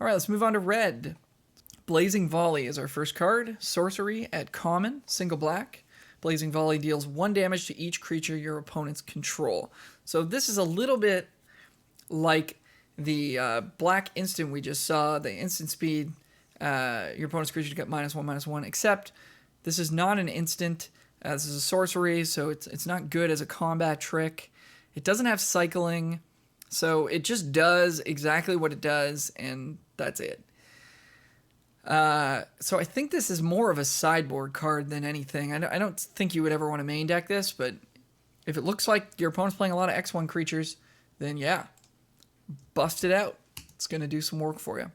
All right, let's move on to red. Blazing Volley is our first card. Sorcery at common, single black. Blazing Volley deals 1 damage to each creature your opponents control. So this is a little bit like the black instant we just saw, the instant speed. Your opponent's creature get -1/-1, except this is not an instant. This is a sorcery, so it's not good as a combat trick. It doesn't have cycling, so it just does exactly what it does, and that's it. So I think this is more of a sideboard card than anything. I don't think you would ever want to main deck this, but if it looks like your opponent's playing a lot of X1 creatures, then yeah, bust it out. It's going to do some work for you.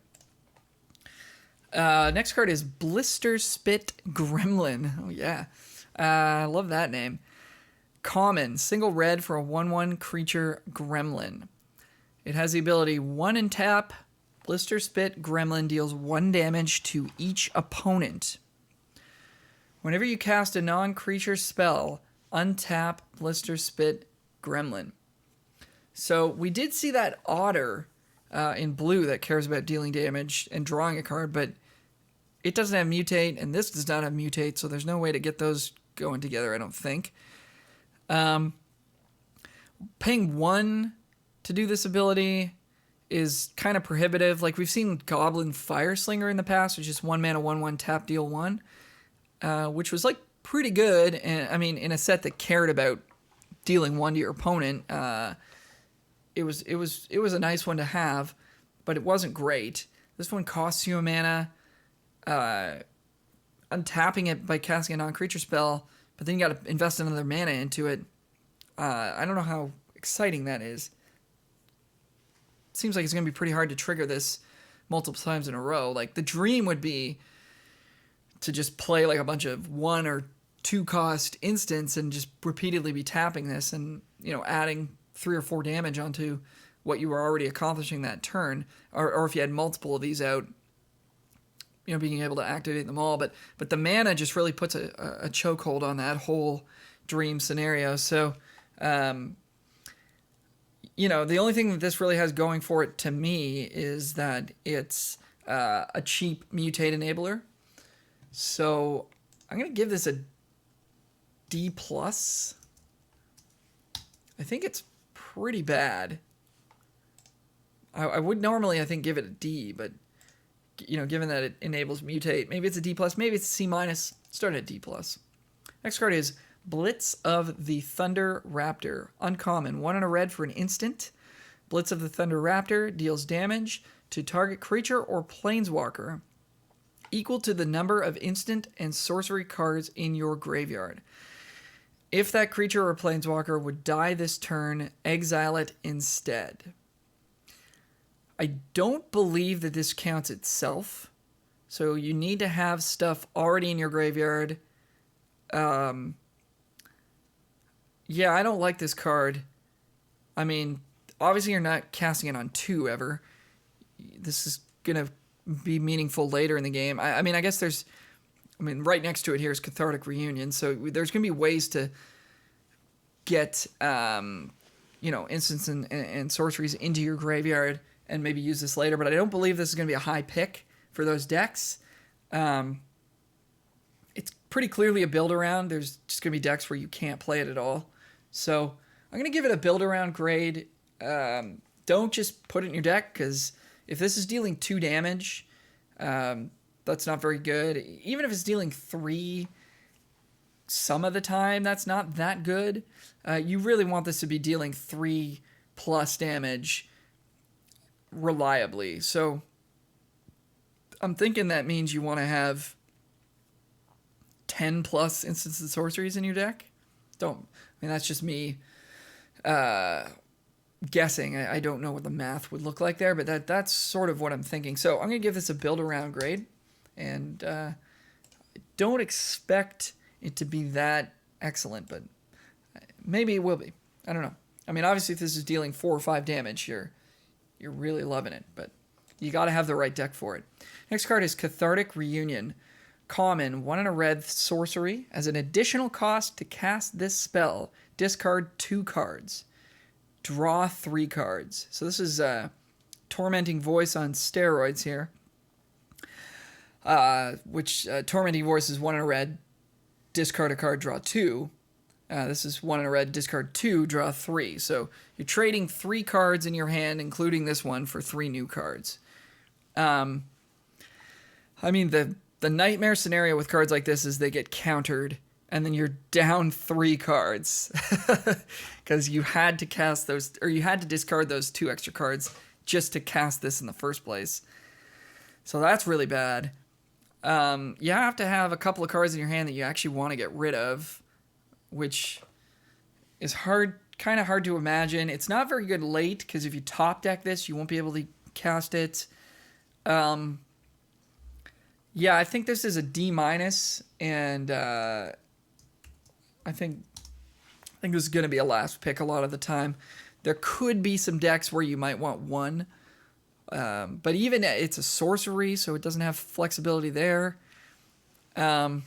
Next card is Blister Spit Gremlin. Oh yeah, I love that name. Common, single red for a 1/1 creature gremlin. It has the ability 1 and tap. Blister Spit Gremlin deals 1 damage to each opponent. Whenever you cast a non-creature spell, untap Blister Spit Gremlin. So we did see that otter in blue that cares about dealing damage and drawing a card, but it doesn't have mutate, and this does not have mutate, so there's no way to get those going together, I don't think. Paying 1 to do this ability is kind of prohibitive. Like, we've seen Goblin Fireslinger in the past, which is 1 mana, 1/1, tap, deal 1, which was, like, pretty good. And I mean, in a set that cared about dealing 1 to your opponent, it was a nice one to have, but it wasn't great. This one costs you a mana, untapping it by casting a non-creature spell, but then you got to invest another mana into it. I don't know how exciting that is. Seems like it's going to be pretty hard to trigger this multiple times in a row. Like, the dream would be to just play like a bunch of 1 or 2 cost instants and just repeatedly be tapping this and, you know, adding 3 or 4 damage onto what you were already accomplishing that turn. Or if you had multiple of these out, you know, being able to activate them all. But the mana just really puts a chokehold on that whole dream scenario. So, you know, the only thing that this really has going for it to me is that it's a cheap mutate enabler. So I'm going to give this a D+. I think it's pretty bad. I would normally, I think, give it a D, but, you know, given that it enables mutate, maybe it's a D+, maybe it's a C-. Start at D+. Next card is Blitz of the Thunder Raptor. Uncommon. 1 and a red for an instant. Blitz of the Thunder Raptor deals damage to target creature or planeswalker equal to the number of instant and sorcery cards in your graveyard. If that creature or planeswalker would die this turn, exile it instead. I don't believe that this counts itself. So you need to have stuff already in your graveyard. Yeah, I don't like this card. I mean, obviously you're not casting it on 2 ever. This is going to be meaningful later in the game. I mean, I guess there's... I mean, right next to it here is Cathartic Reunion, so there's going to be ways to get, you know, instants and sorceries into your graveyard and maybe use this later, but I don't believe this is going to be a high pick for those decks. It's pretty clearly a build-around. There's just going to be decks where you can't play it at all. So I'm going to give it a build-around grade. Don't just put it in your deck, because if this is dealing 2 damage, that's not very good. Even if it's dealing 3 some of the time, that's not that good. You really want this to be dealing 3+ damage reliably. So I'm thinking that means you want to have 10+ instances of sorceries in your deck. I mean, that's just me guessing. I don't know what the math would look like there, but that's sort of what I'm thinking. So I'm going to give this a build-around grade, and don't expect it to be that excellent, but maybe it will be. I don't know. I mean, obviously, if this is dealing 4 or 5 damage, you're really loving it, but you got to have the right deck for it. Next card is Cathartic Reunion. Common, 1 and a red sorcery. As an additional cost to cast this spell, discard 2 cards. Draw 3 cards. So this is Tormenting Voice on steroids here. Tormenting Voice is 1 in a red, discard a card, draw 2. This is 1 in a red, discard 2, draw 3. So you're trading 3 cards in your hand, including this one, for 3 new cards. I mean, the nightmare scenario with cards like this is they get countered, and then you're down 3 cards. Because you had to cast those, or you had to discard those 2 extra cards just to cast this in the first place. So that's really bad. You have to have a couple of cards in your hand that you actually want to get rid of, which is kind of hard to imagine. It's not very good late, because if you top deck this, you won't be able to cast it. Yeah, I think this is a D-, and I think this is going to be a last pick a lot of the time. There could be some decks where you might want 1, but even it's a sorcery, so it doesn't have flexibility there. But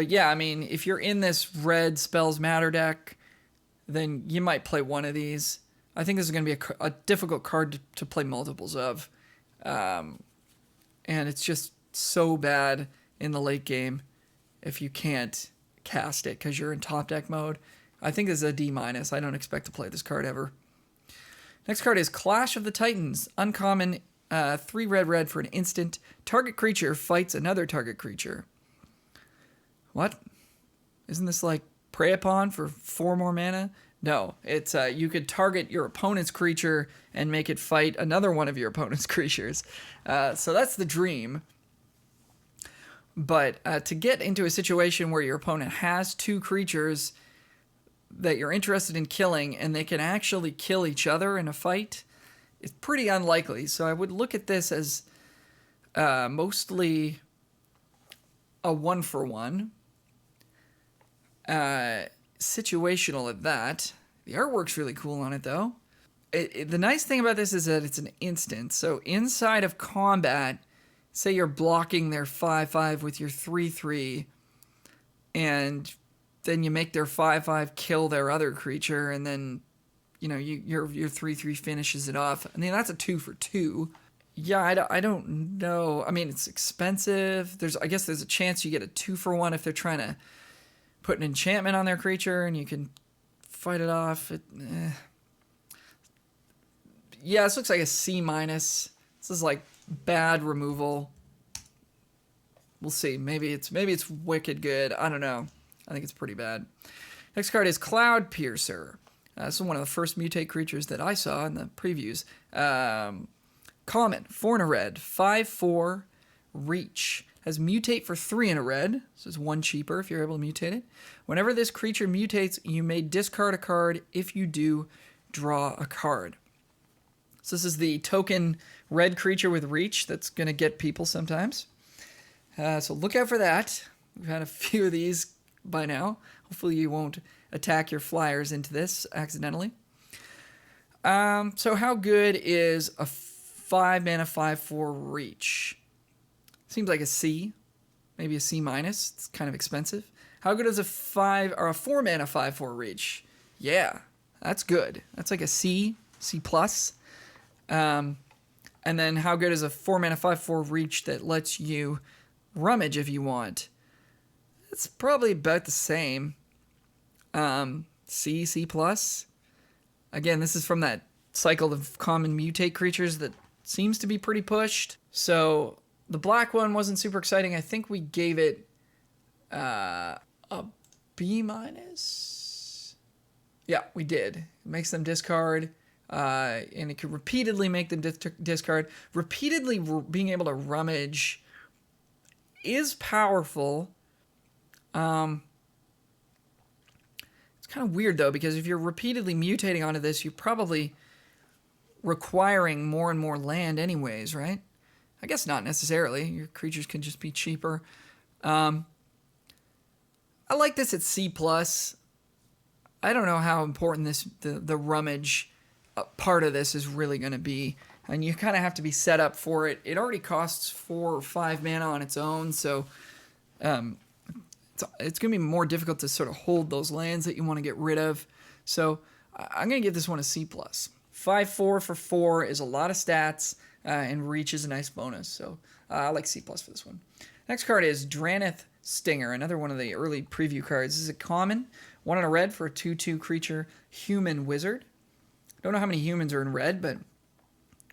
yeah, I mean, if you're in this red Spells Matter deck, then you might play one of these. I think this is going to be a difficult card to play multiples of. And it's just so bad in the late game if you can't cast it because you're in top deck mode. I think this is a D-. I don't expect to play this card ever. Next card is Clash of the Titans. Uncommon, 3 red for an instant. Target creature fights another target creature. What? Isn't this like Prey Upon for 4 more mana? No, it's you could target your opponent's creature and make it fight another one of your opponent's creatures. So that's the dream. But to get into a situation where your opponent has 2 creatures that you're interested in killing and they can actually kill each other in a fight, it's pretty unlikely. So I would look at this as mostly a 1-for-1. Situational at that. The artwork's really cool on it, though. The nice thing about this is that it's an instant. So inside of combat, say you're blocking their 5/5 with your 3/3, and then you make their 5/5 kill their other creature, and then your 3/3 finishes it off. I mean, that's a 2-for-2. Yeah, I don't know. I mean, it's expensive. I guess there's a chance you get a 2-for-1 if they're trying to put an enchantment on their creature and you can fight it off. Yeah, this looks like a C-. This is like bad removal. We'll see. Maybe it's wicked good. I don't know. I think it's pretty bad. Next card is Cloud Piercer. This is one of the first mutate creatures that I saw in the previews. Common, 4 in a red, 5/4, reach. Has mutate for 3 in a red. So it's 1 cheaper if you're able to mutate it. Whenever this creature mutates, you may discard a card. If you do, draw a card. So this is the token red creature with reach that's going to get people sometimes. So look out for that. We've had a few of these by now. Hopefully you won't attack your flyers into this accidentally. So how good is a 5 mana 5/4 reach? Seems like a C, maybe a C-. It's kind of expensive. How good is a 4 mana 5/4 reach? Yeah, that's good. That's like a C+. And then how good is a 4 mana 5/4 reach that lets you rummage if you want? It's probably about the same. C+. Again, this is from that cycle of common mutate creatures that seems to be pretty pushed. So the black one wasn't super exciting. I think we gave it a B-. Yeah, we did. It makes them discard, and it could repeatedly make them discard. Repeatedly being able to rummage is powerful. It's kind of weird, though, because if you're repeatedly mutating onto this, you're probably requiring more and more land anyways, right? I guess not necessarily. Your creatures can just be cheaper. I like this at C+. I don't know how important the rummage part of this is really going to be. And you kind of have to be set up for it. It already costs 4 or 5 mana on its own, so it's going to be more difficult to sort of hold those lands that you want to get rid of. So I'm going to give this one a C+. 5/4 for 4 is a lot of stats, and reach is a nice bonus. So I like C+ for this one. Next card is Granteth Stinger, another one of the early preview cards. This is a common, 1 and a red for a 2/2 creature, human wizard. Don't know how many humans are in red, but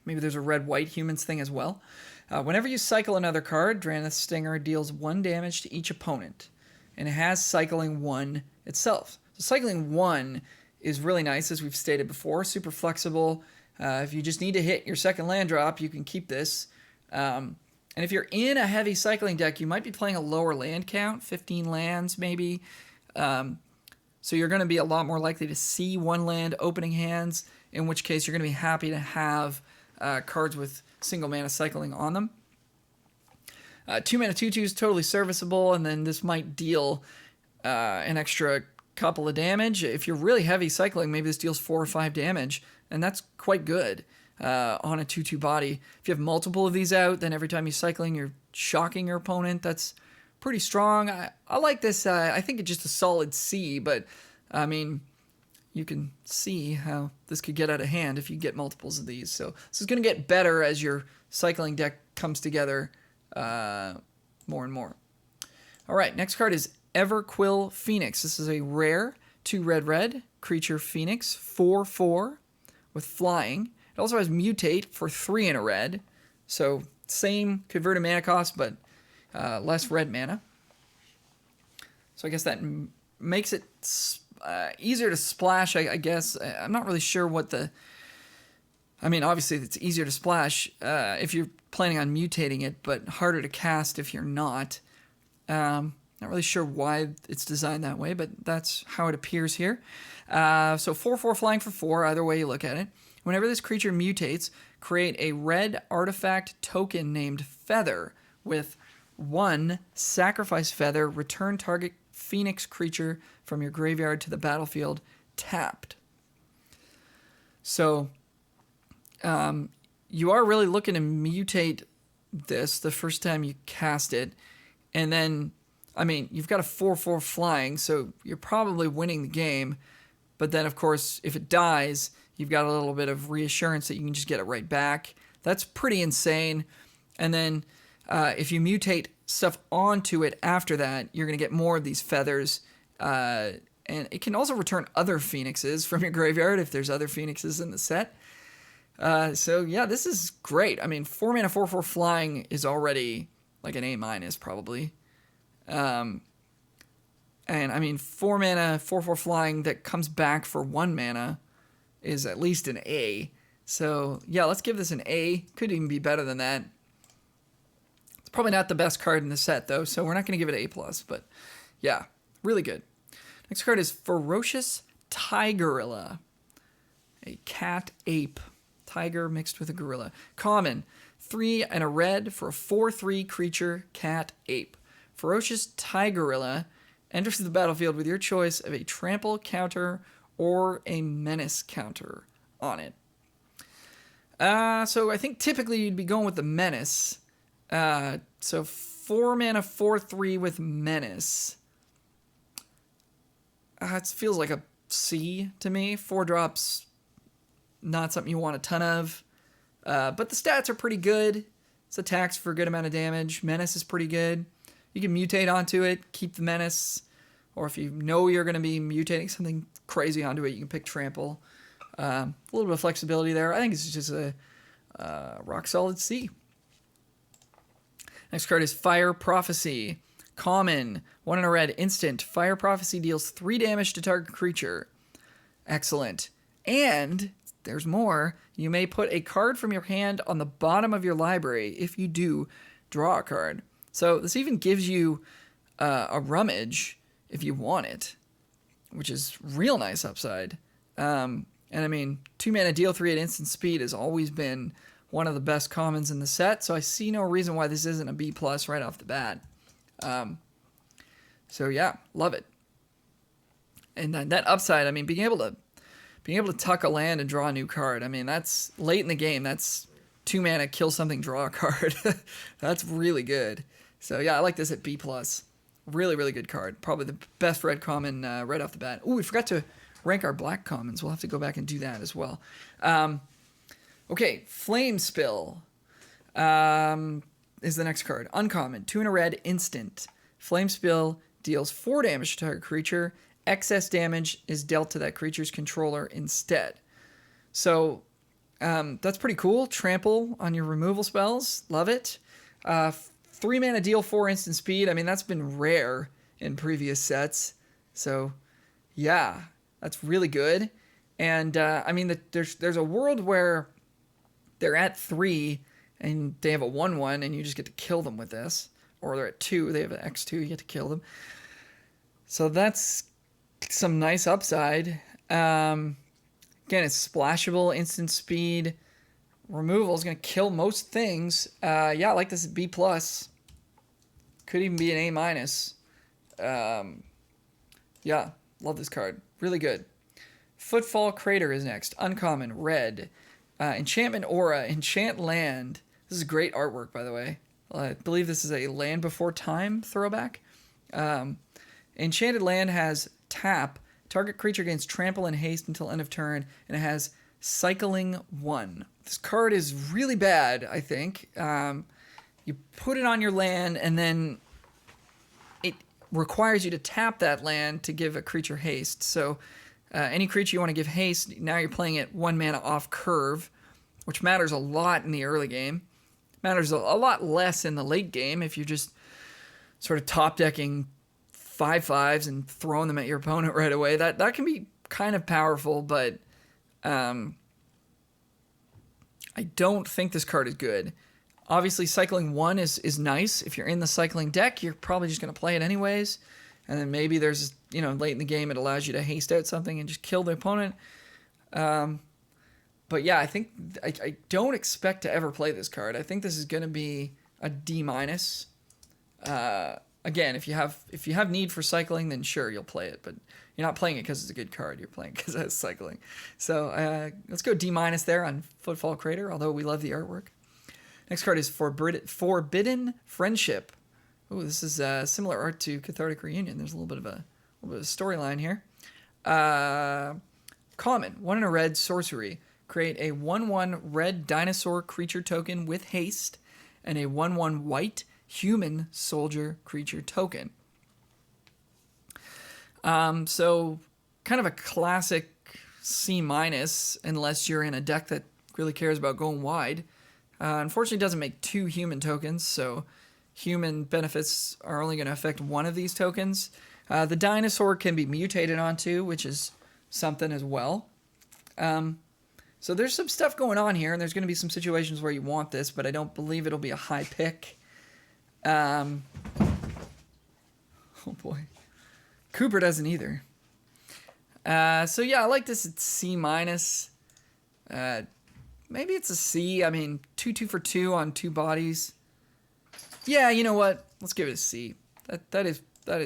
maybe there's a red-white humans thing as well. Whenever you cycle another card, Granteth Stinger deals 1 damage to each opponent, and it has cycling 1 itself. So cycling 1 is really nice, as we've stated before, super flexible. If you just need to hit your second land drop, you can keep this. And if you're in a heavy cycling deck, you might be playing a lower land count, 15 lands maybe. So you're going to be a lot more likely to see 1 land opening hands, in which case you're going to be happy to have cards with single mana cycling on them. 2 mana 2/2 is totally serviceable, and then this might deal an extra couple of damage. If you're really heavy cycling, maybe this deals 4 or 5 damage, and that's quite good on a 2/2 body. If you have multiple of these out, then every time you're cycling, you're shocking your opponent. That's pretty strong. I like this. I think it's just a solid C, but I mean, you can see how this could get out of hand if you get multiples of these. So this is going to get better as your cycling deck comes together more and more. All right, next card is Everquill Phoenix. This is a rare 2 red creature Phoenix, 4/4 with flying. It also has mutate for 3 and a red. So same converted mana cost, but less red mana. So I guess that makes it easier to splash, I guess. I'm not really sure what the... I mean, obviously it's easier to splash if you're planning on mutating it, but harder to cast if you're not. Not really sure why it's designed that way, but that's how it appears here. So 4/4 flying for 4, either way you look at it. Whenever this creature mutates, create a red artifact token named Feather with 1 sacrifice feather, return target Phoenix creature from your graveyard to the battlefield tapped. So you are really looking to mutate this the first time you cast it, and then, I mean, you've got a 4/4 flying, so you're probably winning the game, but then, of course, if it dies, you've got a little bit of reassurance that you can just get it right back. That's pretty insane. And then if you mutate stuff onto it after that, you're going to get more of these feathers, and it can also return other phoenixes from your graveyard if there's other phoenixes in the set. So yeah, this is great. I mean, 4 mana 4/4 flying is already like an A- probably. And I mean, 4 mana 4/4 flying that comes back for 1 mana is at least an A. So yeah, let's give this an A. Could even be better than that. It's probably not the best card in the set though, so we're not going to give it A+, but yeah, really good. Next card is Ferocious Tiger, a cat ape. Tiger mixed with a gorilla. Common, 3 and a red for a 4/3 creature cat ape. Ferocious Tiger enters the battlefield with your choice of a trample counter or a menace counter on it. So I think typically you'd be going with the menace. So 4 mana 4/3 with menace. It feels like a C to me. 4 drops, not something you want a ton of. But the stats are pretty good. It's attacks for a good amount of damage. Menace is pretty good. You can mutate onto it, keep the menace. Or if you know you're going to be mutating something crazy onto it, you can pick trample. A little bit of flexibility there. I think it's just a rock solid C. Next card is Fire Prophecy. Common, 1 and a red, instant. Fire Prophecy deals 3 damage to target creature. Excellent. And there's more. You may put a card from your hand on the bottom of your library. If you do, draw a card. So this even gives you a rummage if you want it, which is real nice upside. And I mean, 2 mana deal 3 at instant speed has always been one of the best commons in the set, so I see no reason why this isn't a B+ right off the bat. So yeah, love it. And then that upside, I mean, being able to tuck a land and draw a new card, I mean, that's late in the game. That's 2 mana, kill something, draw a card. That's really good. So yeah, I like this at B+. Really, really good card. Probably the best red common right off the bat. Ooh, we forgot to rank our black commons. We'll have to go back and do that as well. Okay, Flame Spill is the next card. Uncommon, 2 and a red, instant. Flame Spill deals 4 damage to target creature. Excess damage is dealt to that creature's controller instead. So that's pretty cool. Trample on your removal spells. Love it. 3 mana, deal 4 instant speed. I mean, that's been rare in previous sets. So, yeah, that's really good. And, I mean, there's a world where they're at 3 and they have a 1/1 and you just get to kill them with this. Or they're at 2, they have an X2, you get to kill them. So that's some nice upside. Again, it's splashable, instant speed. Removal is going to kill most things. Yeah, I like this at B+. Could even be an A-. Yeah, love this card. Really good. Footfall Crater is next. Uncommon, red. Enchantment Aura, Enchant Land. This is great artwork, by the way. I believe this is a Land Before Time throwback. Enchanted Land has tap. Target creature gains trample and haste until end of turn, and it has cycling 1. This card is really bad, I think. You put it on your land, and then it requires you to tap that land to give a creature haste. So any creature you want to give haste, now you're playing it 1 mana off curve, which matters a lot in the early game. Matters a lot less in the late game if you're just sort of top decking 5/5s and throwing them at your opponent right away. That can be kind of powerful, but I don't think this card is good. Obviously, cycling 1 is nice. If you're in the cycling deck, you're probably just going to play it anyways. And then maybe there's, late in the game, it allows you to haste out something and just kill the opponent. But yeah, I think I don't expect to ever play this card. I think this is going to be a D-. Again, if you have need for cycling, then sure, you'll play it. But you're not playing it because it's a good card. You're playing it because it has cycling. So let's go D- there on Footfall Crater, although we love the artwork. Next card is Forbidden Friendship. Oh, this is similar art to Cathartic Reunion. There's a little bit of a storyline here. Common, 1 and a red, sorcery. Create a 1/1 red dinosaur creature token with haste and a 1/1 white human soldier creature token. So kind of a classic C-, unless you're in a deck that really cares about going wide. Unfortunately, it doesn't make 2 human tokens, so human benefits are only going to affect 1 of these tokens. The dinosaur can be mutated onto, which is something as well. So there's some stuff going on here, and there's going to be some situations where you want this, but I don't believe it'll be a high pick. Oh boy. Cooper doesn't either. So yeah, I like this at C-. Maybe it's a C. I mean, 2 for 2 on 2 bodies. Yeah, you know what? Let's give it a C. That is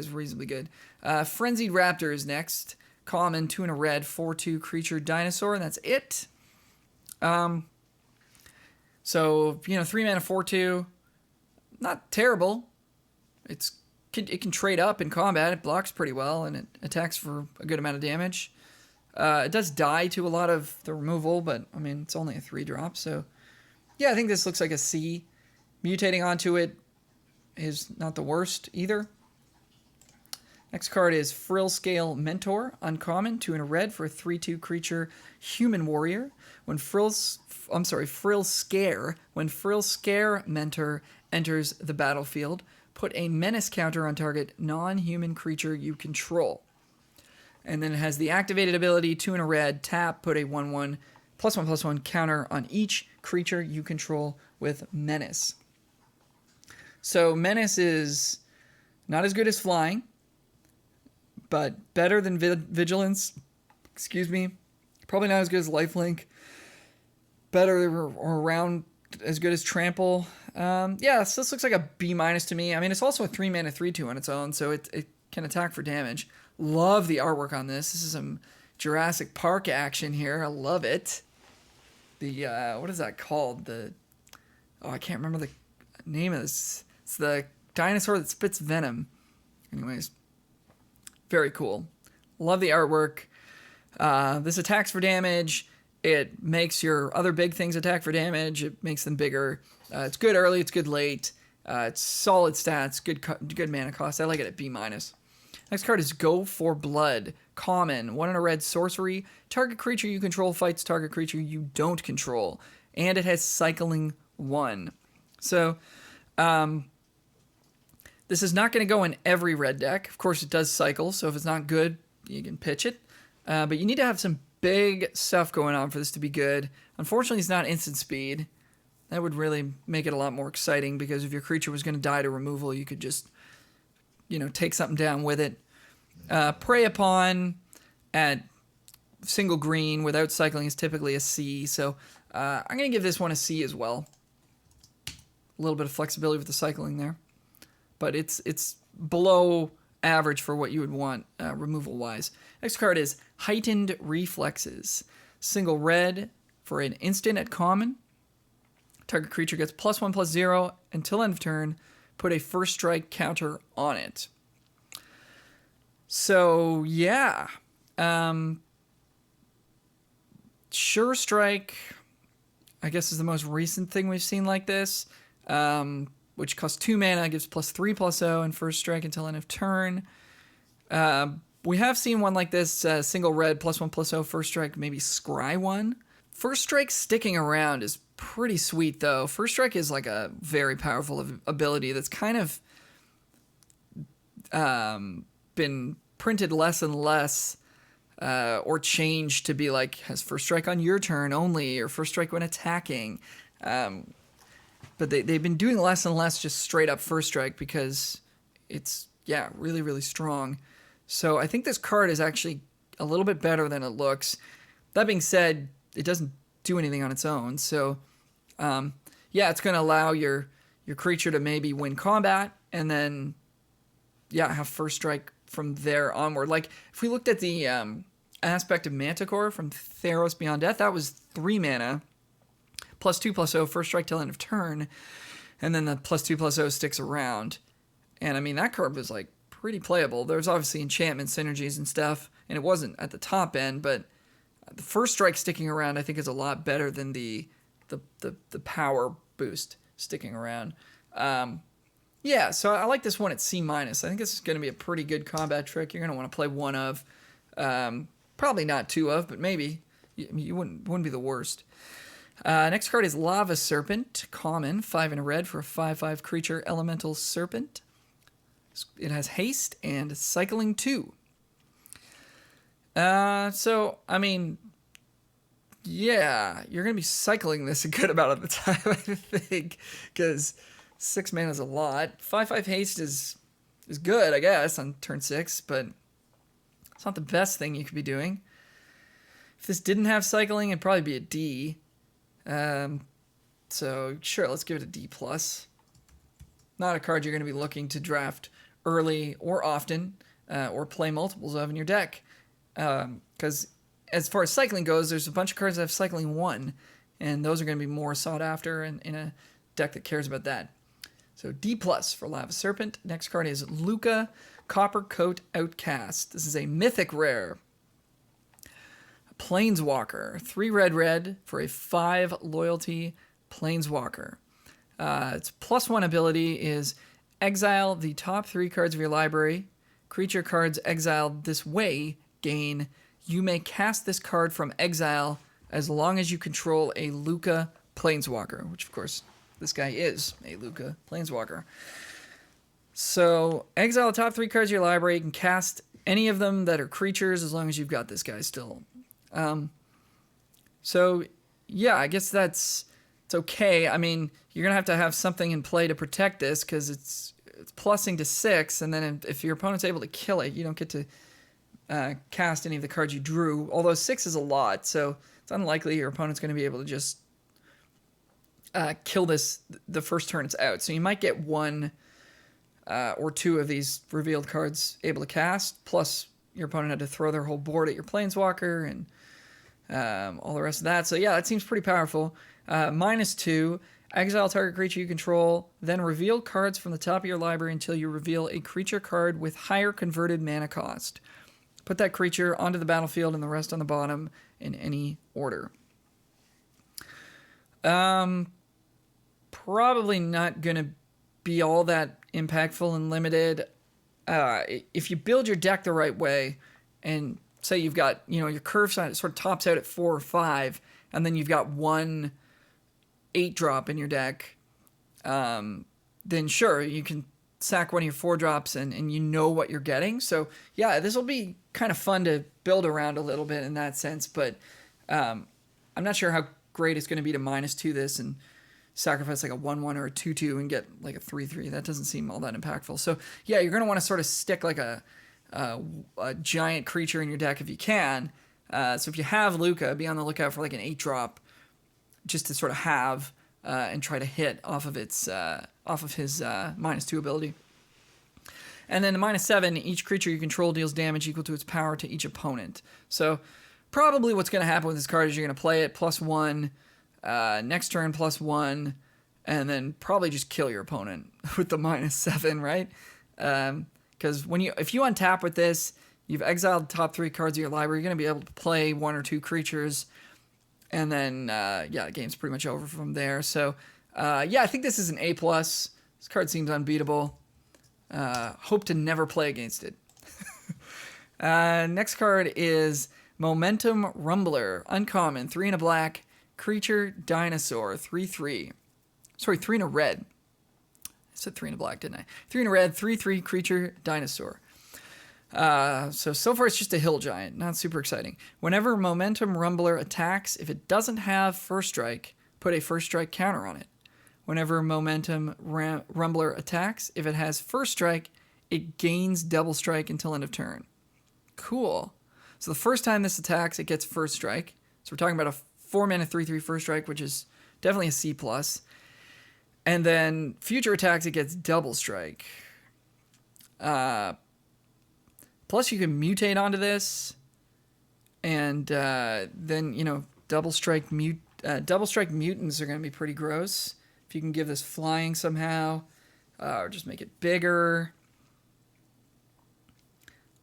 reasonably good. Frenzied Raptor is next. Common, 2 and a red, 4/2 creature dinosaur, and that's it. So 3 mana, 4/2. Not terrible. It can trade up in combat. It blocks pretty well, and it attacks for a good amount of damage. It does die to a lot of the removal, but, I mean, it's only a 3-drop, so... Yeah, I think this looks like a C. Mutating onto it is not the worst either. Next card is Frill Scale Mentor, uncommon, 2 and a red for a 3/2 creature human warrior. When Frill Scare Mentor enters the battlefield, put a menace counter on target non-human creature you control. And then it has the activated ability, 2 and a red, tap, put a 1/1 +1/+1 counter on each creature you control with menace. So menace is not as good as flying, but better than vigilance. Probably not as good as lifelink. Better or around as good as trample. Yeah, so this looks like a B- to me. I mean, it's also a 3 mana 3/2 on its own, so it can attack for damage. Love the artwork on this. This is some Jurassic Park action here. I love it. The what is that called? I can't remember the name of this. It's the dinosaur that spits venom. Anyways, very cool. Love the artwork. This attacks for damage. It makes your other big things attack for damage. It makes them bigger. It's good early. It's good late. It's solid stats. Good mana cost. I like it at B-. Next card is Go for Blood. Common. 1 in a red sorcery. Target creature you control fights target creature you don't control. And it has cycling 1. So, this is not going to go in every red deck. Of course, it does cycle, so if it's not good, you can pitch it. But you need to have some big stuff going on for this to be good. Unfortunately, it's not instant speed. That would really make it a lot more exciting, because if your creature was going to die to removal, you could just, take something down with it. Prey Upon at single green without cycling is typically a C, so I'm going to give this one a C as well. A little bit of flexibility with the cycling there. But it's below average for what you would want removal-wise. Next card is Heightened Reflexes. Single red for an instant at common. Target creature gets +1/+0 until end of turn. Put a first strike counter on it. So, yeah. Sure Strike, I guess, is the most recent thing we've seen like this. Which costs 2 mana, gives +3/+0 and first strike until end of turn. We have seen one like this, single red, +1/+0, first strike, maybe scry one. First strike sticking around is pretty sweet, though. First strike is like a very powerful ability that's kind of been printed less and less, or changed to be like, has first strike on your turn only, or first strike when attacking. But they've been doing less and less just straight up first strike, because it's, really, really strong. So I think this card is actually a little bit better than it looks. That being said, it doesn't do anything on its own. So, it's going to allow your creature to maybe win combat, and then, have first strike from there onward. Like, if we looked at the aspect of Manticore from Theros Beyond Death, that was 3 mana. +2/+0, first strike till end of turn, and then the +2/+0 sticks around. And I mean, that card was like pretty playable. There's obviously enchantment synergies and stuff, and it wasn't at the top end, but the first strike sticking around, I think, is a lot better than the power boost sticking around. So I like this one at C-. I think this is going to be a pretty good combat trick. You're going to want to play one of, probably not 2 of, but maybe you wouldn't be the worst. Next card is Lava Serpent, common, 5 in a red for a 5/5 creature elemental serpent. It has haste and cycling 2. So, I mean, you're going to be cycling this a good amount of the time, I think, because 6 mana is a lot. 5/5 haste is good, I guess, on turn 6, but it's not the best thing you could be doing. If this didn't have cycling, it'd probably be a D. So sure, let's give it a D+. Not a card you're going to be looking to draft early or often, or play multiples of in your deck. Because as far as cycling goes, there's a bunch of cards that have cycling 1, and those are going to be more sought after in a deck that cares about that. So D+ for Lava Serpent. Next card is Luka, Coppercoat Outcast. This is a mythic rare. Planeswalker, 3 red for a 5 loyalty Planeswalker. Its +1 ability is exile the top 3 cards of your library. Creature cards exiled this way gain. You may cast this card from exile as long as you control a Luka Planeswalker, which of course this guy is a Luka Planeswalker. So exile the top 3 cards of your library. You can cast any of them that are creatures as long as you've got this guy still. I guess it's okay. I mean, you're going to have something in play to protect this, because it's plussing to 6, and then if your opponent's able to kill it, you don't get to cast any of the cards you drew, although 6 is a lot, so it's unlikely your opponent's going to be able to just kill this the first turn it's out. So you might get 1 or 2 of these revealed cards able to cast, plus your opponent had to throw their whole board at your Planeswalker, and all the rest of that. So that seems pretty powerful. -2, exile target creature you control, then reveal cards from the top of your library until you reveal a creature card with higher converted mana cost. Put that creature onto the battlefield and the rest on the bottom in any order. Probably not going to be all that impactful and limited. If you build your deck the right way, and say you've got, your curve side sort of tops out at 4 or 5, and then you've got one 8-drop in your deck, then sure, you can sack one of your 4-drops and you know what you're getting. So yeah, this will be kind of fun to build around a little bit in that sense, but I'm not sure how great it's going to be to -2 this and sacrifice like a 1/1 or a 2/2 and get like a 3/3. That doesn't seem all that impactful. So yeah, you're going to want to sort of stick like a giant creature in your deck if you can. So if you have Luka, be on the lookout for like an 8-drop just to sort of have and try to hit off of his -2 ability. And then the -7, each creature you control deals damage equal to its power to each opponent. So probably what's going to happen with this card is you're going to play it +1, next turn +1, and then probably just kill your opponent with the -7, right? Because if you untap with this, you've exiled the top 3 cards of your library, you're going to be able to play 1 or 2 creatures, and then, the game's pretty much over from there. So, I think this is an A+. This card seems unbeatable. Hope to never play against it. Next card is Momentum Rumbler. Uncommon, 3 and a black, creature, dinosaur, 3/3. Sorry, 3 and a red. I said 3 and a black, didn't I? 3 and a red, 3/3, creature, dinosaur. So far it's just a hill giant, not super exciting. Whenever Momentum Rumbler attacks, if it doesn't have first strike, put a first strike counter on it. Whenever Momentum Rumbler attacks, if it has first strike, it gains double strike until end of turn. Cool. So the first time this attacks, it gets first strike. So we're talking about a 4-mana 3/3 first strike, which is definitely a C+. And then future attacks, it gets double strike. Plus, you can mutate onto this, and then double strike mutants are going to be pretty gross. If you can give this flying somehow, or just make it bigger.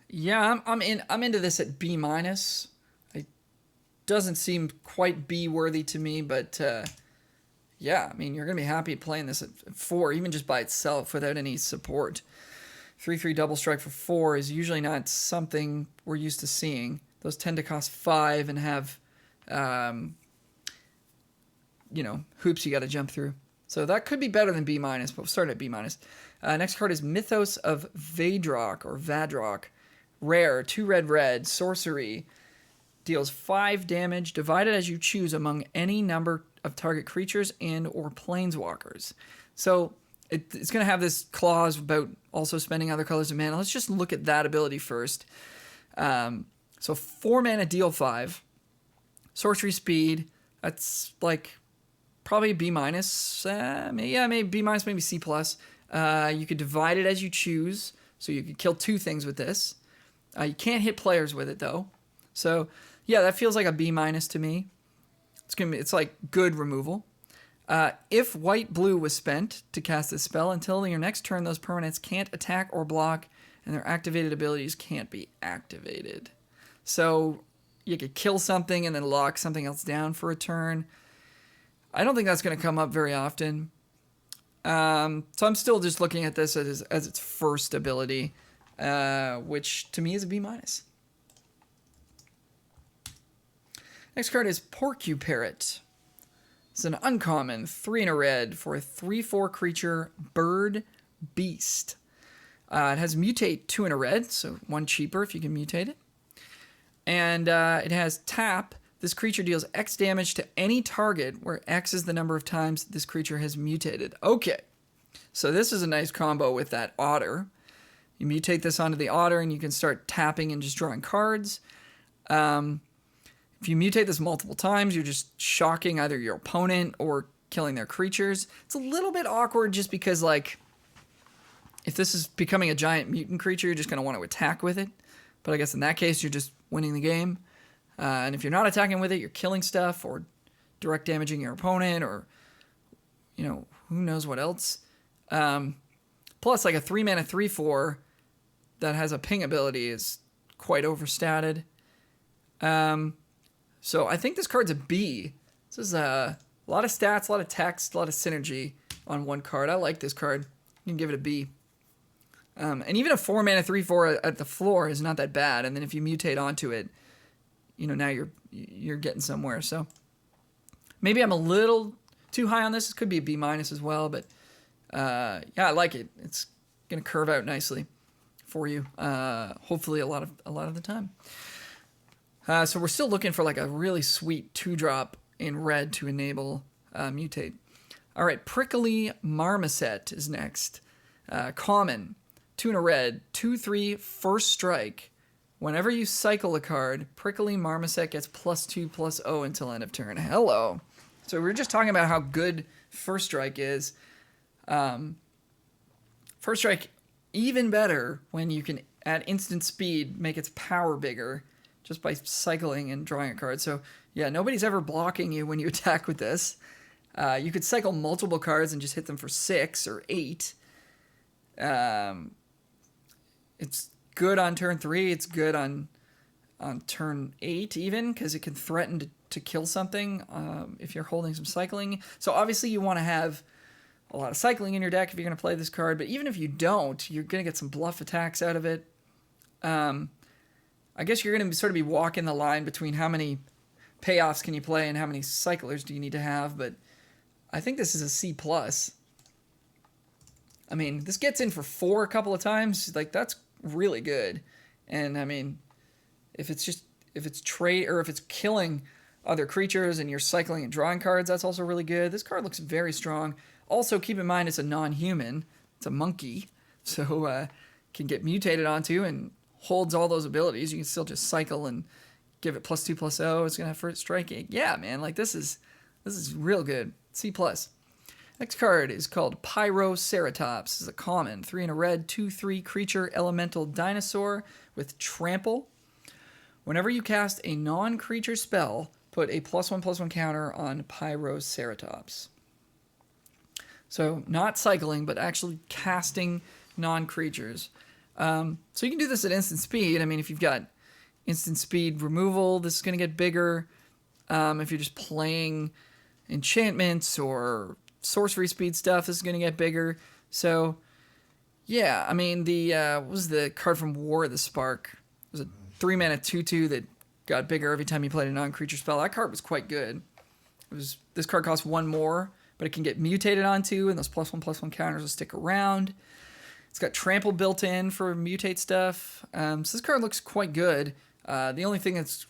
Yeah, I'm into this at B-. It doesn't seem quite B worthy to me, but you're gonna be happy playing this at 4, even just by itself without any support. 3/3 double strike for 4 is usually not something we're used to seeing. Those tend to cost 5 and have, hoops you got to jump through. So that could be better than B-, but we'll start at B-. Next card is Mythos of Vadrock. Rare, 2 red, sorcery. Deals 5 damage, divided as you choose among any number of target creatures and or planeswalkers. So it's going to have this clause about also spending other colors of mana. Let's just look at that ability first. So 4 mana, deal 5. Sorcery speed, that's like probably B-. Maybe B-, maybe C+. You could divide it as you choose, so you could kill 2 things with this. You can't hit players with it, though. So, yeah, that feels like a B- to me. It's like good removal. If white-blue was spent to cast this spell, until your next turn, those permanents can't attack or block, and their activated abilities can't be activated. So you could kill something and then lock something else down for a turn. I don't think that's going to come up very often. So I'm still just looking at this as its first ability, which to me is a B-. Next card is Porcuparrot. It's an uncommon 3 and a red for a 3/4 creature bird beast. It has mutate 2 and a red, so 1 cheaper if you can mutate it. And it has tap. This creature deals X damage to any target where X is the number of times this creature has mutated. Okay, so this is a nice combo with that otter. You mutate this onto the otter and you can start tapping and just drawing cards. If you mutate this multiple times, you're just shocking either your opponent or killing their creatures. It's a little bit awkward just because, like, if this is becoming a giant mutant creature, you're just going to want to attack with it. But I guess in that case, you're just winning the game. And if you're not attacking with it, you're killing stuff or direct damaging your opponent or, who knows what else. Plus, like a 3 mana 3/4 that has a ping ability is quite overstated. So I think this card's a B. This is a lot of stats, a lot of text, a lot of synergy on one card. I like this card. You can give it a B. And even a 4-mana 3/4 at the floor is not that bad. And then if you mutate onto it, now you're getting somewhere. So maybe I'm a little too high on this. It could be a B- as well, but yeah, I like it. It's gonna curve out nicely for you. Hopefully a lot of the time. So we're still looking for like a really sweet 2-drop in red to enable mutate. All right, Prickly Marmoset is next. Common, 2 in a red, 2/3 first strike. Whenever you cycle a card, Prickly Marmoset gets +2/+0 until end of turn. Hello. So we were just talking about how good first strike is. First strike even better when you can at instant speed make its power bigger just by cycling and drawing a card. So yeah, nobody's ever blocking you when you attack with this. You could cycle multiple cards and just hit them for 6 or 8. It's good on turn 3. It's good on turn 8 even, because it can threaten to kill something if you're holding some cycling. So obviously you want to have a lot of cycling in your deck if you're going to play this card, but even if you don't, you're going to get some bluff attacks out of it. I guess you're going to sort of be walking the line between how many payoffs can you play and how many cyclers do you need to have, but I think this is a C+. I mean, this gets in for 4 a couple of times. Like, that's really good. And I mean, if it's trade, or if it's killing other creatures and you're cycling and drawing cards, that's also really good. This card looks very strong. Also, keep in mind it's a non-human. It's a monkey, so can get mutated onto and holds all those abilities. You can still just cycle and give it +2/+0. It's gonna have first striking. Yeah, man, like this is real good. C+. Next card is called Pyroceratops. This is a common, 3 in a red, 2/3 creature elemental dinosaur with trample. Whenever you cast a non-creature spell, put a +1/+1 counter on Pyroceratops. So not cycling, but actually casting non-creatures. So you can do this at instant speed. I mean, if you've got instant speed removal, this is going to get bigger. If you're just playing enchantments or sorcery speed stuff, this is going to get bigger. So, yeah, I mean, what was the card from War of the Spark? It was a 3-mana 2/2 that got bigger every time you played a non-creature spell. That card was quite good. This card costs 1 more, but it can get mutated onto, and those +1/+1 counters will stick around. It's got trample built in for mutate stuff. So this card looks quite good. The only thing that's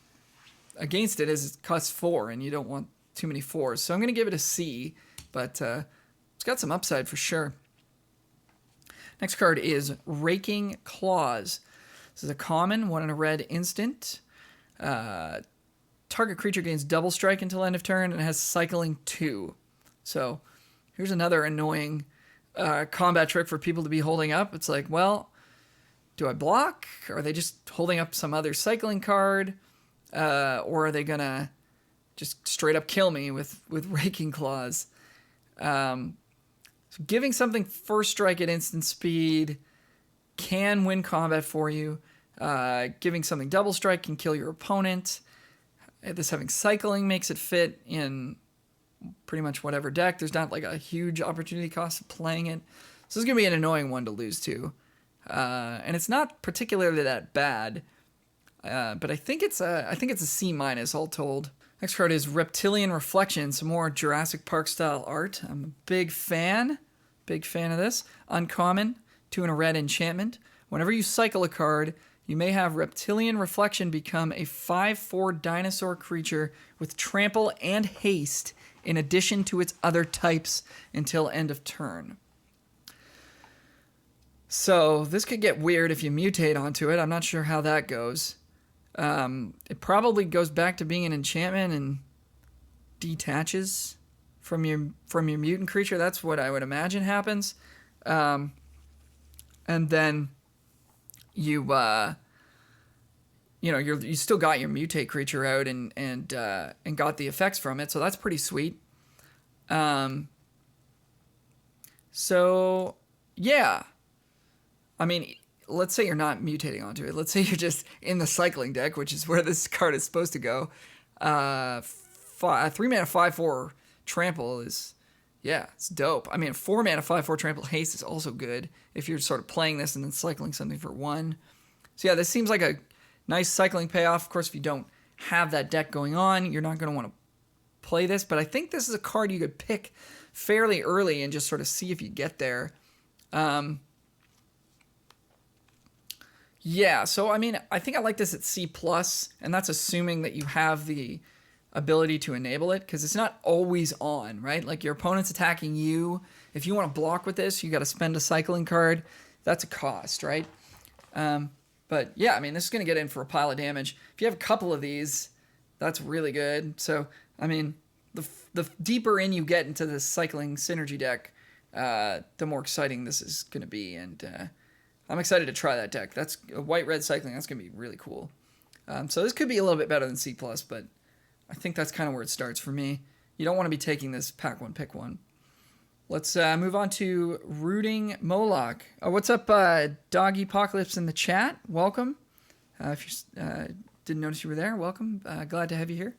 against it is it costs 4, and you don't want too many 4s. So I'm going to give it a C, but it's got some upside for sure. Next card is Raking Claws. This is a common, 1 in a red instant. Target creature gains double strike until end of turn, and it has cycling 2. So here's another annoying combat trick for people to be holding up. It's like, well, do I block? Are they just holding up some other cycling card? Or are they going to just straight up kill me with Raking Claws? So giving something first strike at instant speed can win combat for you. Giving something double strike can kill your opponent. This having cycling makes it fit in pretty much whatever deck. There's not like a huge opportunity cost of playing it. So this is going to be an annoying one to lose to. And it's not particularly that bad. But I think it's a C- all told. Next card is Reptilian Reflection, some more Jurassic Park style art. I'm a big fan of this. Uncommon, 2 in a red enchantment. Whenever you cycle a card, you may have Reptilian Reflection become a 5/4 dinosaur creature with trample and haste in addition to its other types until end of turn. So this could get weird if you mutate onto it. I'm not sure how that goes. It probably goes back to being an enchantment and detaches from your mutant creature. That's what I would imagine happens. And then you still got your mutate creature out and got the effects from it. So that's pretty sweet. So yeah, I mean, let's say you're not mutating onto it. Let's say you're just in the cycling deck, which is where this card is supposed to go. 3 mana 5/4 trample is, yeah, it's dope. I mean, 4 mana 5/4 trample haste is also good if you're sort of playing this and then cycling something for 1. So yeah, this seems like a nice cycling payoff. Of course, if you don't have that deck going on, you're not going to want to play this, but I think this is a card you could pick fairly early and just sort of see if you get there. Yeah, so I mean, I think I like this at C+, and that's assuming that you have the ability to enable it, because it's not always on, right? Like, your opponent's attacking you. If you want to block with this, you got to spend a cycling card. That's a cost, right? But yeah, I mean, this is going to get in for a pile of damage. If you have a couple of these, that's really good. So, I mean, the deeper in you get into this cycling synergy deck, the more exciting this is going to be, and I'm excited to try that deck. That's a white-red cycling. That's going to be really cool. So this could be a little bit better than C+, but I think that's kind of where it starts for me. You don't want to be taking this pack one, pick one. Let's move on to Rooting Moloch. What's up, Doggy Apocalypse in the chat? Welcome. If you didn't notice you were there, welcome. Glad to have you here.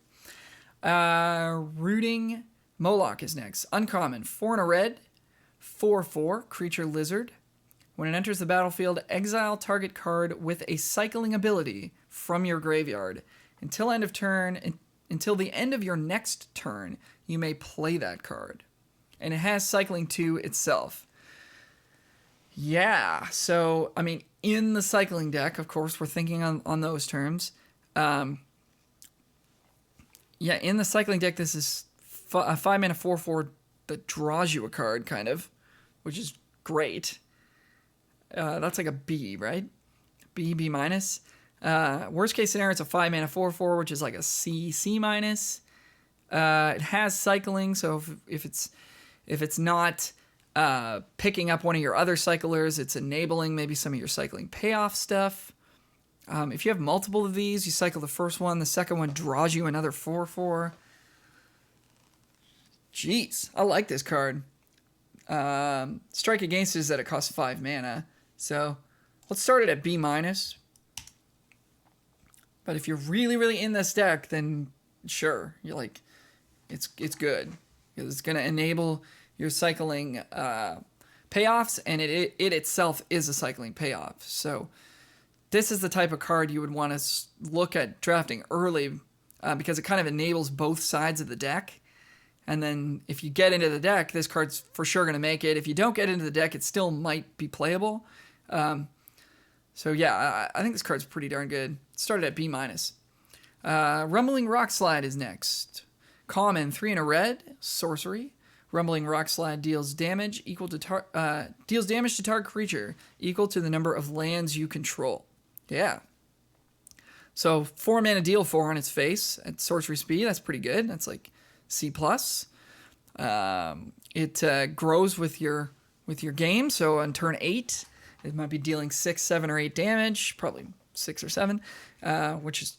Rooting Moloch is next. Uncommon, 4 and a red, 4/4, creature lizard. When it enters the battlefield, exile target card with a cycling ability from your graveyard. Until the end of your next turn, you may play that card. And it has cycling 2 itself. Yeah, so, I mean, in the cycling deck, of course, we're thinking on those terms. Yeah, in the cycling deck, this is a 5 mana 4/4 that draws you a card, kind of, which is great. That's like a B, right? B minus. Worst case scenario, it's a 5 mana 4/4, which is like a C minus. It has cycling, so if it's not picking up one of your other cyclers, it's enabling maybe some of your cycling payoff stuff. If you have multiple of these, you cycle the first one, the second one draws you another 4/4. Jeez, I like this card. Strike against it is that it costs 5 mana. So let's start it at B minus. But if you're really, really in this deck, then sure, you're like, it's good. It's going to enable your cycling payoffs, and it itself is a cycling payoff. So this is the type of card you would want to look at drafting early, because it kind of enables both sides of the deck. And then if you get into the deck, this card's for sure going to make it. If you don't get into the deck, it still might be playable. So yeah, I think this card's pretty darn good. Started at B minus. Rumbling Rockslide is next. Common, 3 and a red, sorcery. Rumbling Rockslide deals damage to target creature equal to the number of lands you control. Yeah. So 4 mana deal 4 on its face at sorcery speed. That's pretty good. That's like C+. It grows with your game. So on turn 8, it might be dealing 6, 7, or 8 damage. Probably 6 or 7, which is,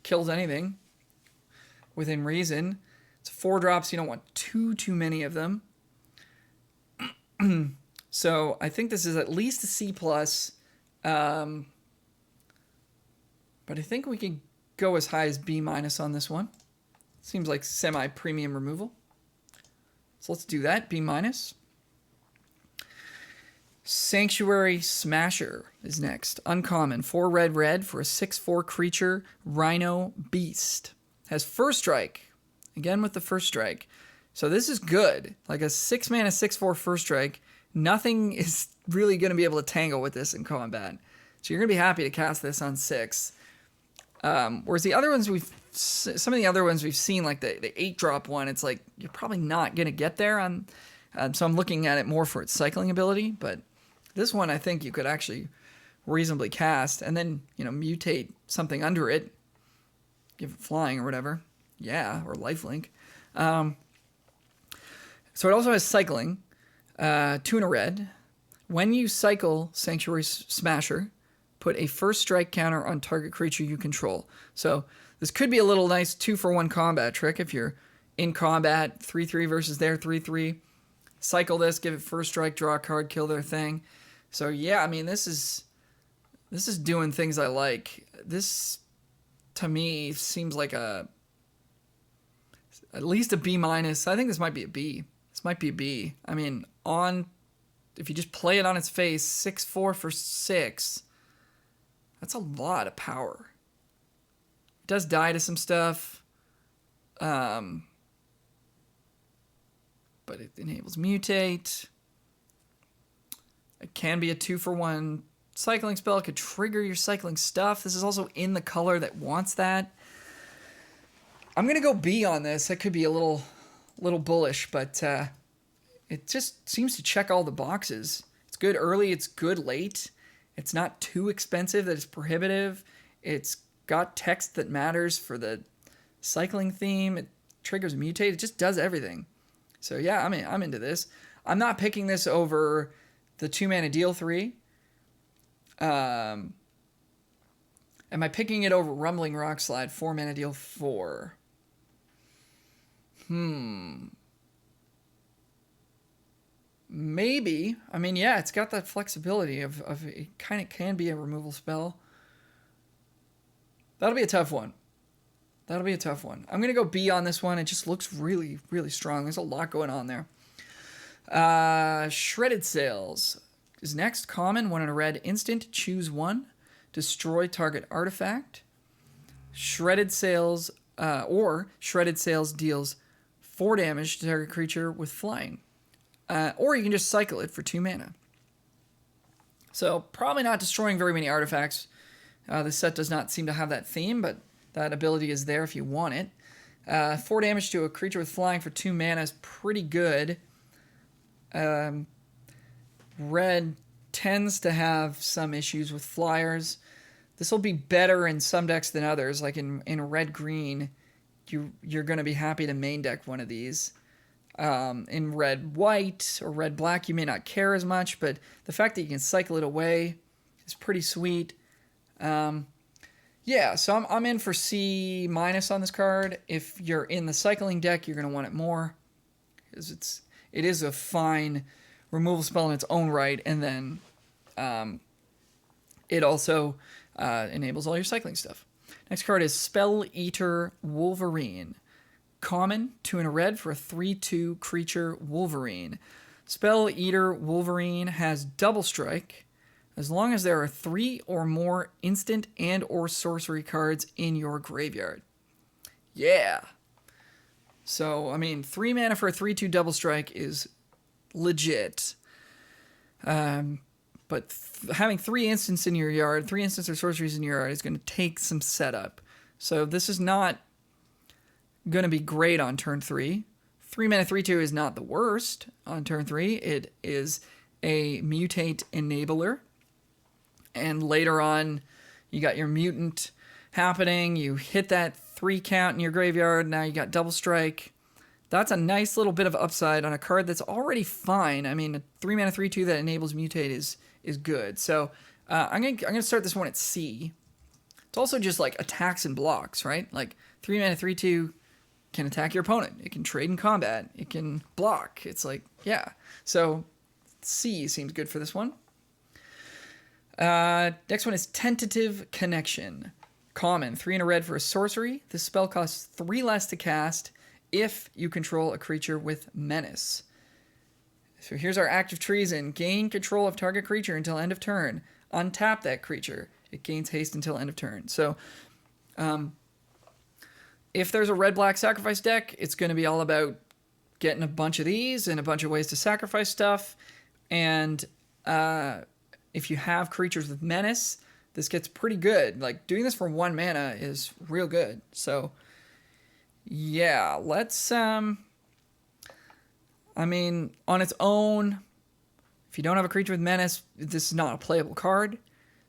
kills anything within reason. It's 4 drops. You don't want too many of them. So I think this is at least a C+. But I think we can go as high as B minus on this one. Seems like semi-premium removal. So let's do that, B minus. Sanctuary Smasher is next. Uncommon, 4 red for a 6/4 creature, Rhino Beast. Has first strike. Again with the first strike. So this is good. Like a 6 mana 6/4 first strike. Nothing is really going to be able to tangle with this in combat. So you're going to be happy to cast this on 6. Whereas the other ones some of the other ones we've seen, like the 8-drop one, it's like you're probably not going to get there on. So I'm looking at it more for its cycling ability, but this one I think you could actually reasonably cast, and then mutate something under it, give it flying or whatever, or lifelink. So it also has cycling, 2 and a red. When you cycle Sanctuary Smasher, put a first strike counter on target creature you control. So this could be a little nice 2-for-1 combat trick if you're in combat, 3/3 versus their 3/3. Cycle this, give it first strike, draw a card, kill their thing. So yeah, I mean, this is This is doing things I like. This, to me, seems like at least a B minus. I think this might be a B. This might be a B. I mean, if you just play it on its face, 6-4 for 6, that's a lot of power. It does die to some stuff. But it enables mutate. It can be a 2-for-1 cycling spell. It could trigger your cycling stuff. This is also in the color that wants that. I'm going to go B on this. That could be a little bullish, but it just seems to check all the boxes. It's good early. It's good late. It's not too expensive that it's prohibitive. It's got text that matters for the cycling theme. It triggers mutate. It just does everything. So yeah, I'm into this. I'm not picking this over the 2-mana deal 3. Am I picking it over Rumbling Rockslide, 4-mana deal 4? Maybe. I mean, yeah, it's got that flexibility of it kind of can be a removal spell. That'll be a tough one. I'm going to go B on this one. It just looks really, really strong. There's a lot going on there. Shredded Sails is next. Common, 1 in a red instant. Choose 1. Destroy target artifact. Shredded Sails deals 4 damage to target creature with flying. Or you can just cycle it for 2 mana. So probably not destroying very many artifacts. This set does not seem to have that theme, but that ability is there if you want it. 4 damage to a creature with flying for 2 mana is pretty good. Red tends to have some issues with flyers. This will be better in some decks than others. Like in red-green, you're going to be happy to main deck one of these. In red-white or red-black, you may not care as much, but the fact that you can cycle it away is pretty sweet. Yeah, so I'm in for C- on this card. If you're in the cycling deck, you're going to want it more, because it is a fine removal spell in its own right, and then it also enables all your cycling stuff. Next card is Spell Eater Wolverine. Common, 2 in a red for a 3/2 creature Wolverine. Spell Eater Wolverine has double strike as long as there are 3 or more instant and or sorcery cards in your graveyard. Yeah. So, I mean, 3 mana for a 3/2 double strike is legit. But having 3 instants in your yard, 3 instants or sorceries in your yard is going to take some setup. So this is not going to be great on turn 3. 3 mana 3/2 is not the worst on turn 3. It is a mutate enabler. And later on, you got your mutant happening. You hit that 3 count in your graveyard. Now you got double strike. That's a nice little bit of upside on a card that's already fine. I mean, a 3 mana 3/2 that enables mutate is good. So I'm gonna start this one at C. It's also just like attacks and blocks, right? Like 3 mana 3/2 can attack your opponent. It can trade in combat. It can block. It's like, yeah. So C seems good for this one. Next one is Tentative Connection. Common, 3 in a red for a sorcery. This spell costs 3 less to cast if you control a creature with menace. So here's our active treason. Gain control of target creature until end of turn. Untap that creature. It gains haste until end of turn. So if there's a red-black sacrifice deck, it's going to be all about getting a bunch of these and a bunch of ways to sacrifice stuff. And if you have creatures with menace, this gets pretty good. Like, doing this for 1 mana is real good. So, yeah, let's... I mean, on its own, if you don't have a creature with menace, this is not a playable card.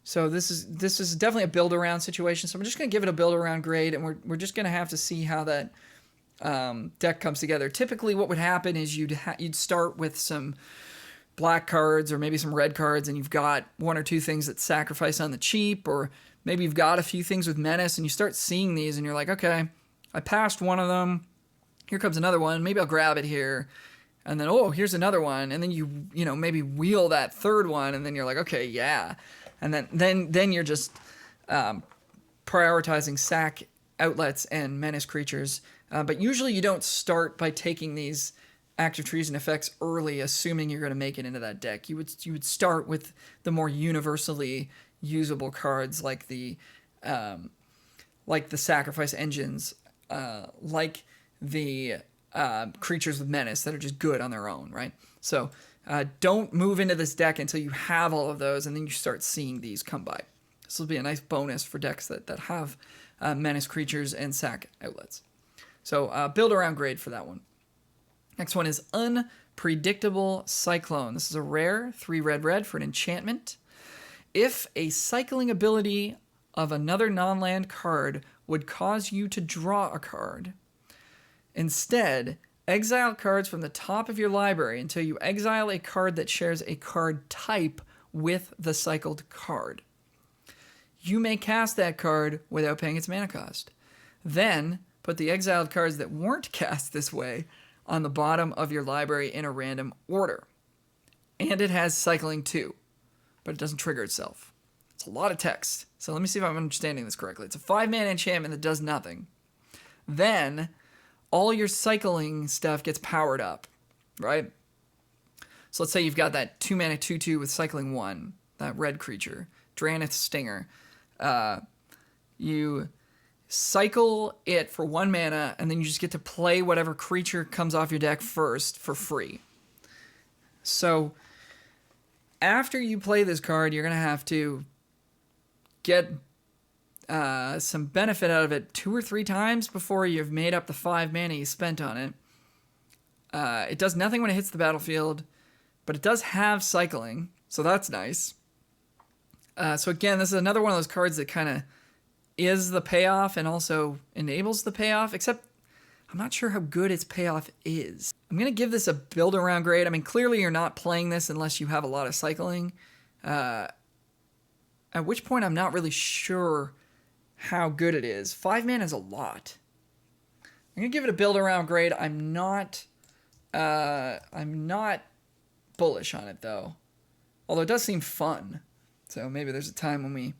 So this is definitely a build-around situation. So I'm just going to give it a build-around grade, and we're just going to have to see how that deck comes together. Typically, what would happen is you'd start with some black cards or maybe some red cards, and you've got 1 or 2 things that sacrifice on the cheap, or maybe you've got a few things with menace, and you start seeing these, and you're like, okay, I passed one of them. Here comes another one. Maybe I'll grab it here. And then, oh, here's another one. And then you maybe wheel that third one, and then you're like, okay, yeah. And then you're just prioritizing sack outlets and menace creatures. But usually you don't start by taking these active treason effects early, assuming you're going to make it into that deck. You would start with the more universally usable cards like the sacrifice engines, like the creatures with menace that are just good on their own, right? So don't move into this deck until you have all of those, and then you start seeing these come by. This will be a nice bonus for decks that have menace creatures and sack outlets. So build around grade for that one. Next one is Unpredictable Cyclone. This is a rare, 3 red for an enchantment. If a cycling ability of another non-land card would cause you to draw a card, instead, exile cards from the top of your library until you exile a card that shares a card type with the cycled card. You may cast that card without paying its mana cost. Then, put the exiled cards that weren't cast this way on the bottom of your library in a random order. And it has cycling too, but it doesn't trigger itself. It's a lot of text. So let me see if I'm understanding this correctly. It's a 5-mana enchantment that does nothing. Then, all your cycling stuff gets powered up, right? So let's say you've got that 2-mana 2/2 with cycling 1, that red creature, Granteth Stinger. You cycle it for 1 mana, and then you just get to play whatever creature comes off your deck first for free. So after you play this card, you're going to have to get some benefit out of it 2 or 3 times before you've made up the 5 mana you spent on it. It does nothing when it hits the battlefield, but it does have cycling, so that's nice. So again, this is another one of those cards that kind of is the payoff and also enables the payoff, except I'm not sure how good its payoff is. I'm going to give this a build around grade. I mean, clearly you're not playing this unless you have a lot of cycling, at which point I'm not really sure how good it is. 5 mana is a lot. I'm going to give it a build around grade. I'm not bullish on it, though. Although it does seem fun. So maybe there's a time when we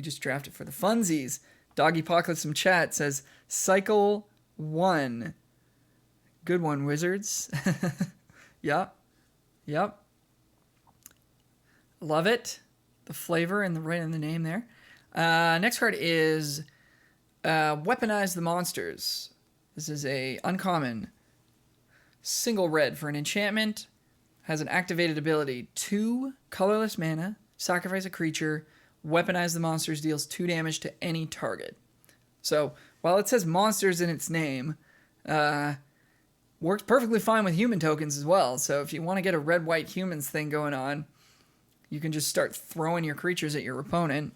just draft it for the funsies. Doggy Apocalypse from chat says, Cycle 1. Good one, Wizards. Yep. Love it. The flavor and right in the name there. Next card is Weaponize the Monsters. This is a uncommon single red for an enchantment. Has an activated ability, 2 colorless mana, sacrifice a creature, weaponize the monsters, deals 2 damage to any target. So while it says monsters in its name, works perfectly fine with human tokens as well. So if you want to get a red-white humans thing going on, you can just start throwing your creatures at your opponent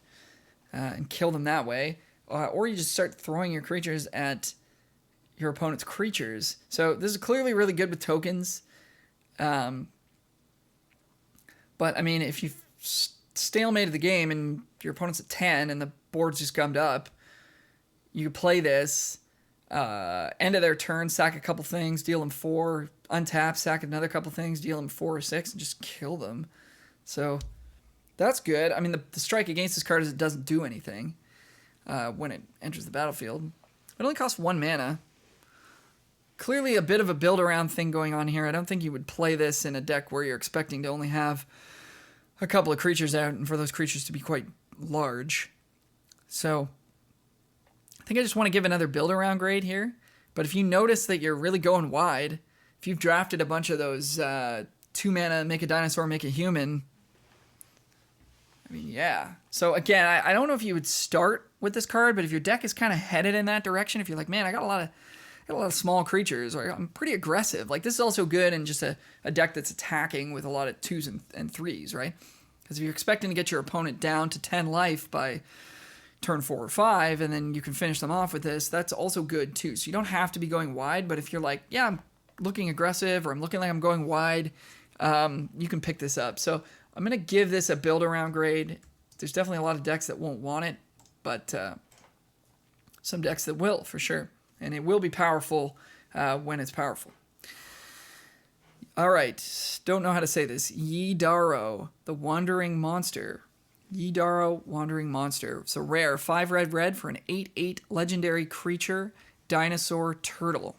and kill them that way. Or you just start throwing your creatures at your opponent's creatures. So this is clearly really good with tokens. But, I mean, if you stalemated the game and your opponent's at 10 and the board's just gummed up, you play this, end of their turn, sack a couple things, deal them 4, untap, sack another couple things, deal them 4 or 6, and just kill them. So that's good. I mean, the strike against this card is it doesn't do anything when it enters the battlefield. It only costs 1 mana. Clearly a bit of a build-around thing going on here. I don't think you would play this in a deck where you're expecting to only have a couple of creatures out and for those creatures to be quite large. So I think I just want to give another build-around grade here. But if you notice that you're really going wide, if you've drafted a bunch of those 2 mana, make a dinosaur, make a human, I mean, yeah. So again, I don't know if you would start with this card, but if your deck is kind of headed in that direction, if you're like, man, I got a lot of small creatures, or I'm pretty aggressive. Like, this is also good in just a deck that's attacking with a lot of 2s and 3s, right? Because if you're expecting to get your opponent down to 10 life by turn 4 or 5, and then you can finish them off with this, that's also good too. So you don't have to be going wide, but if you're like, yeah, I'm looking aggressive, or I'm looking like I'm going wide, you can pick this up. So I'm going to give this a build-around grade. There's definitely a lot of decks that won't want it, but some decks that will, for sure. And it will be powerful when it's powerful. All right. Don't know how to say this. Yidaro, the Wandering Monster. Yidaro Wandering Monster. So rare, 5 red red for an 8/8 legendary creature, dinosaur turtle.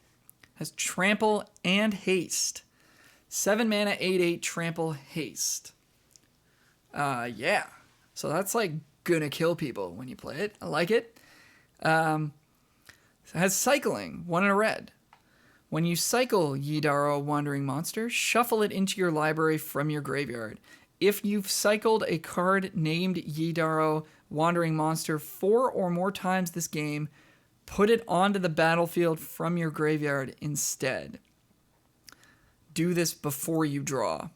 Has trample and haste. 7 mana, 8/8 trample haste. Yeah. So that's like gonna kill people when you play it. I like it. It has cycling, 1 and a red. When you cycle Yidaro Wandering Monster, shuffle it into your library from your graveyard. If you've cycled a card named Yidaro Wandering Monster 4 or more times this game, put it onto the battlefield from your graveyard instead. Do this before you draw.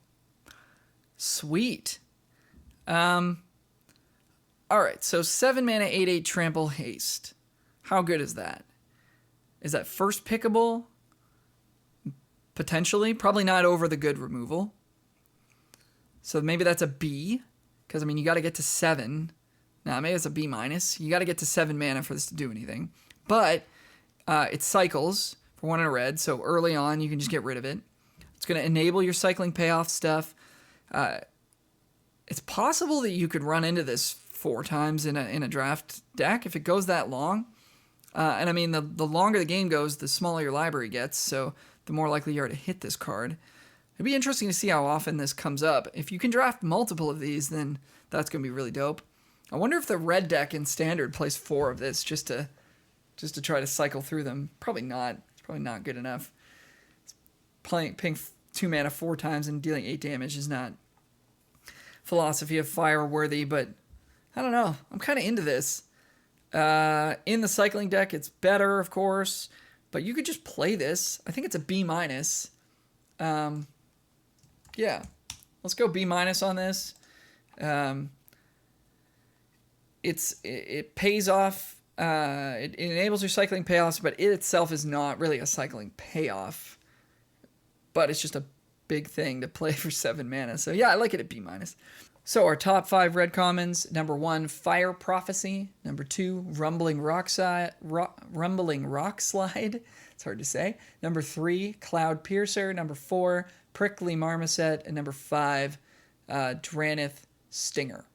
Sweet. Alright, so 7 mana, 8/8 trample haste. How good is that? Is that first pickable? Potentially. Probably not over the good removal. So maybe that's a B. Because, I mean, you got to get to 7. Nah, maybe it's a B minus. You got to get to 7 mana for this to do anything. But it cycles for 1 and a red. So early on, you can just get rid of it. It's going to enable your cycling payoff stuff. It's possible that you could run into this 4 times in a draft deck if it goes that long. And I mean, the longer the game goes, the smaller your library gets, so the more likely you are to hit this card. It'd be interesting to see how often this comes up. If you can draft multiple of these, then that's going to be really dope. I wonder if the red deck in Standard plays 4 of this just to try to cycle through them. Probably not. It's probably not good enough. Paying 2 mana 4 times and dealing 8 damage is not Philosophy of Fire worthy, but I don't know. I'm kind of into this. In the cycling deck, it's better, of course, but you could just play this. I think it's a B minus. Yeah, let's go B minus on this. It pays off. It enables your cycling payoffs, but it itself is not really a cycling payoff. But it's just a big thing to play for 7 mana. So yeah, I like it at B minus. So our top 5 red commons: number 1, Fire Prophecy; number 2, Rumbling Rock Slide. It's hard to say. Number 3, Cloud Piercer; number 4, Prickly Marmoset; and number 5, Granteth Stinger.